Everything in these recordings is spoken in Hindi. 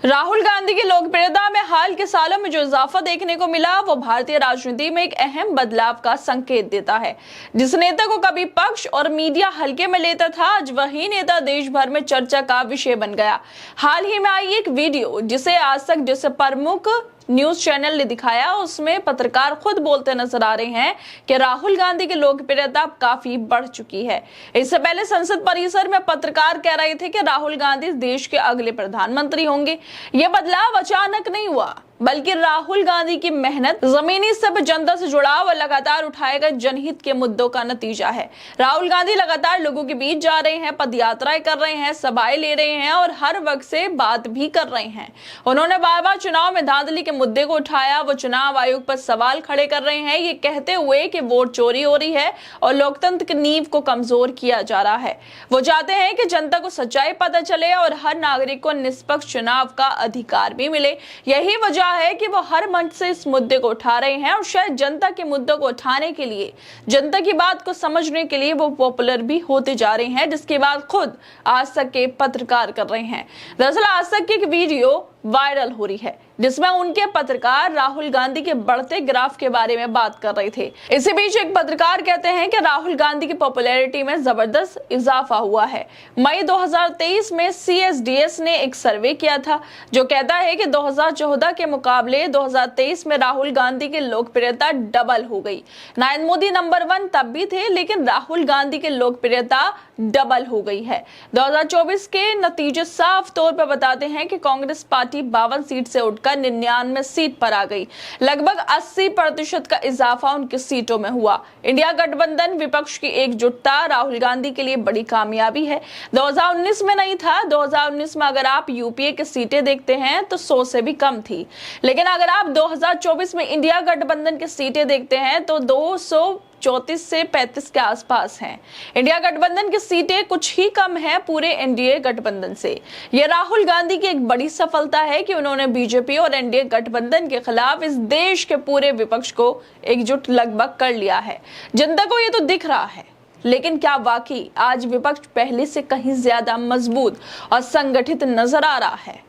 राहुल गांधी की लोकप्रियता में हाल के सालों में जो इजाफा देखने को मिला वो भारतीय राजनीति में एक अहम बदलाव का संकेत देता है। जिस नेता को कभी पक्ष और मीडिया हल्के में लेता था, आज वही नेता देश भर में चर्चा का विषय बन गया। हाल ही में आई एक वीडियो जिसे आज तक जैसे प्रमुख न्यूज चैनल ने दिखाया, उसमें पत्रकार खुद बोलते नजर आ रहे हैं कि राहुल गांधी की लोकप्रियता काफी बढ़ चुकी है। इससे पहले संसद परिसर में पत्रकार कह रहे थे कि राहुल गांधी देश के अगले प्रधानमंत्री होंगे। यह बदलाव अचानक नहीं हुआ, बल्कि राहुल गांधी की मेहनत, जमीनी स्तर पर जनता से जुड़ाव और लगातार उठाए गए जनहित के मुद्दों का नतीजा है। राहुल गांधी लगातार लोगों के बीच जा रहे हैं, पदयात्राएं कर रहे हैं, सभाएं ले रहे हैं और हर वक्त से बात भी कर रहे हैं। उन्होंने बार बार चुनाव में धांधली के मुद्दे को उठाया। वो चुनाव आयोग पर सवाल खड़े कर रहे हैं, ये कहते हुए कि वोट चोरी हो रही है और लोकतंत्र की नींव को कमजोर किया जा रहा है। वो चाहते हैं कि जनता को सच्चाई पता चले और हर नागरिक को निष्पक्ष चुनाव का अधिकार भी मिले। यही वजह है कि वो हर मंच से इस मुद्दे को उठा रहे हैं और शायद जनता के मुद्दों को उठाने के लिए, जनता की बात को समझने के लिए वो पॉपुलर भी होते जा रहे हैं, जिसके बाद खुद आज तक के पत्रकार कर रहे हैं। दरअसल आज तक की एक वीडियो वायरल हो रही है जिसमें उनके पत्रकार राहुल गांधी के बढ़ते ग्राफ के बारे में बात कर रहे थे। इसी बीच एक पत्रकार कहते हैं कि राहुल गांधी की पॉपुलैरिटी में जबरदस्त इजाफा हुआ है। मई 2023 में CSDS ने एक सर्वे किया था जो कहता है कि 2014 के मुकाबले 2023 में राहुल गांधी की लोकप्रियता डबल हो गई। नरेंद्र मोदी नंबर 1 तब भी थे, लेकिन राहुल गांधी की लोकप्रियता डबल हो गई है। 2024 के नतीजे साफ तौर पर बताते हैं कि कांग्रेस पार्टी 52 सीट से उठकर 99 सीट पर आ गई। लगभग 80% का इजाफा उनकी सीटों में हुआ। इंडिया गठबंधन, विपक्ष की एकजुटता राहुल गांधी के लिए बड़ी कामयाबी है। 2019 में नहीं था। 2019 में अगर आप यूपीए की सीटें देखते हैं तो 100 से भी कम थी, लेकिन अगर आप 2024 में इंडिया गठबंधन की सीटें देखते हैं तो 234 से 35 के आसपास हैं। इंडिया गठबंधन की सीटें कुछ ही कम है पूरे एनडीए गठबंधन से। यह राहुल गांधी की एक बड़ी सफलता है कि उन्होंने बीजेपी और एनडीए गठबंधन के खिलाफ इस देश के पूरे विपक्ष को एकजुट लगभग कर लिया है। जनता को यह तो दिख रहा है, लेकिन क्या वाकई आज विपक्ष पहले से कहीं ज्यादा मजबूत और संगठित नजर आ रहा है?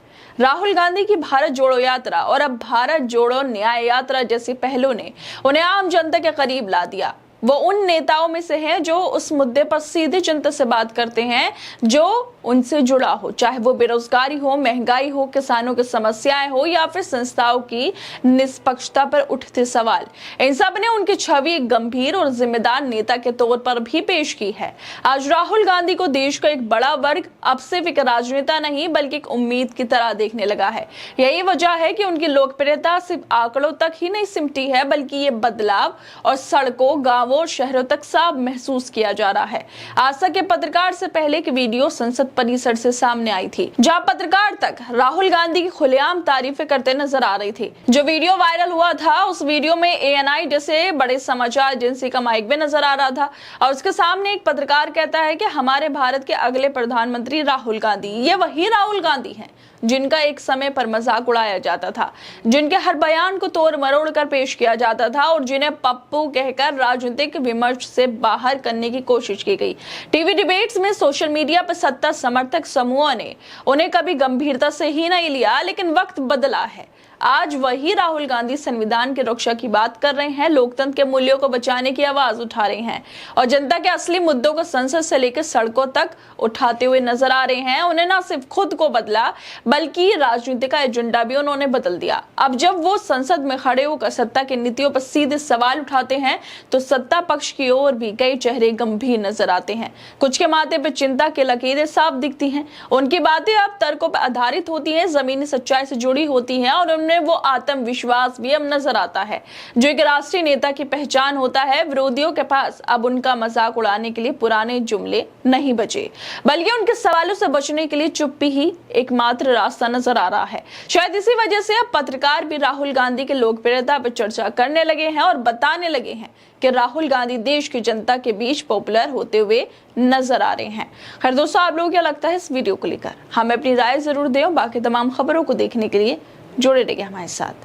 राहुल गांधी की भारत जोड़ो यात्रा और अब भारत जोड़ो न्याय यात्रा जैसी पहलों ने उन्हें आम जनता के करीब ला दिया। वो उन नेताओं में से हैं जो उस मुद्दे पर सीधे जनता से बात करते हैं जो उनसे जुड़ा हो, चाहे वो बेरोजगारी हो, महंगाई हो, किसानों की समस्याएं हो या फिर संस्थाओं की निष्पक्षता पर उठते सवाल। इन सब ने उनकी छवि एक गंभीर और जिम्मेदार नेता के तौर पर भी पेश की है। आज राहुल गांधी को देश का एक बड़ा वर्ग अब सिर्फ एक राजनेता नहीं बल्कि एक उम्मीद की तरह देखने लगा है। यही वजह है कि उनकी लोकप्रियता सिर्फ आंकड़ों तक ही नहीं सिमटी है, बल्कि ये बदलाव और सड़कों, गांवों और शहरों तक साफ महसूस किया जा रहा है। आज तक के पत्रकार से पहले की वीडियो संसद परिसर से सामने आई थी, जहां पत्रकार तक राहुल गांधी की खुलेआम तारीफें करते नजर आ रही थी। जो वीडियो वायरल हुआ था उस वीडियो में ANI जैसे बड़े समाचार एजेंसी का माइक भी नजर आ रहा था और उसके सामने एक पत्रकार कहता है कि हमारे भारत के अगले प्रधानमंत्री राहुल गांधी। ये वही राहुल गांधी हैं जिनका एक समय पर मजाक उड़ाया जाता था, जिनके हर बयान को तोड़ मरोड़ कर पेश किया जाता था और जिन्हें पप्पू कहकर राजनीतिक विमर्श से बाहर करने की कोशिश की गई। टीवी डिबेट्स में, सोशल मीडिया पर सत्ता समर्थक समूहों ने उन्हें कभी गंभीरता से ही नहीं लिया, लेकिन वक्त बदला है। आज वही राहुल गांधी संविधान की रक्षा की बात कर रहे हैं, लोकतंत्र के मूल्यों को बचाने की आवाज उठा रहे हैं और जनता के असली मुद्दों को संसद से लेकर सड़कों तक उठाते हुए नजर आ रहे हैं। उन्हें न सिर्फ खुद को बदला बल्कि राजनीति का एजेंडा भी उन्होंने बदल दिया। अब जब वो संसद में खड़े होकर सत्ता की नीतियों पर सीधे सवाल उठाते हैं तो सत्ता पक्ष की ओर भी कई चेहरे गंभीर नजर आते हैं। कुछ के माथे पर चिंता की लकीरें साफ दिखती हैं। उनकी बातें अब तर्कों पर आधारित होती हैं, जमीनी सच्चाई से जुड़ी होती हैं और उनमें वो आत्मविश्वास भी अब नजर आता है जो एक राष्ट्रीय नेता की पहचान होता है। विरोधियों के पास अब उनका मजाक उड़ाने के लिए पुराने जुमले नहीं बचे, बल्कि उनके सवालों से बचने के लिए चुप्पी ही एकमात्र रास्ता नजर आ रहा है। शायद इसी वजह से अब पत्रकार भी राहुल गांधी की लोकप्रियता पर चर्चा करने लगे हैं और बताने लगे हैं कि राहुल गांधी देश की जनता के बीच पॉपुलर होते हुए नजर आ रहे हैं। खैर दोस्तों, आप लोगों को क्या लगता है इस वीडियो को लेकर? हमें अपनी राय जरूर दें। बाकी तमाम खबरों को देखने के लिए जुड़े रहिए हमारे साथ।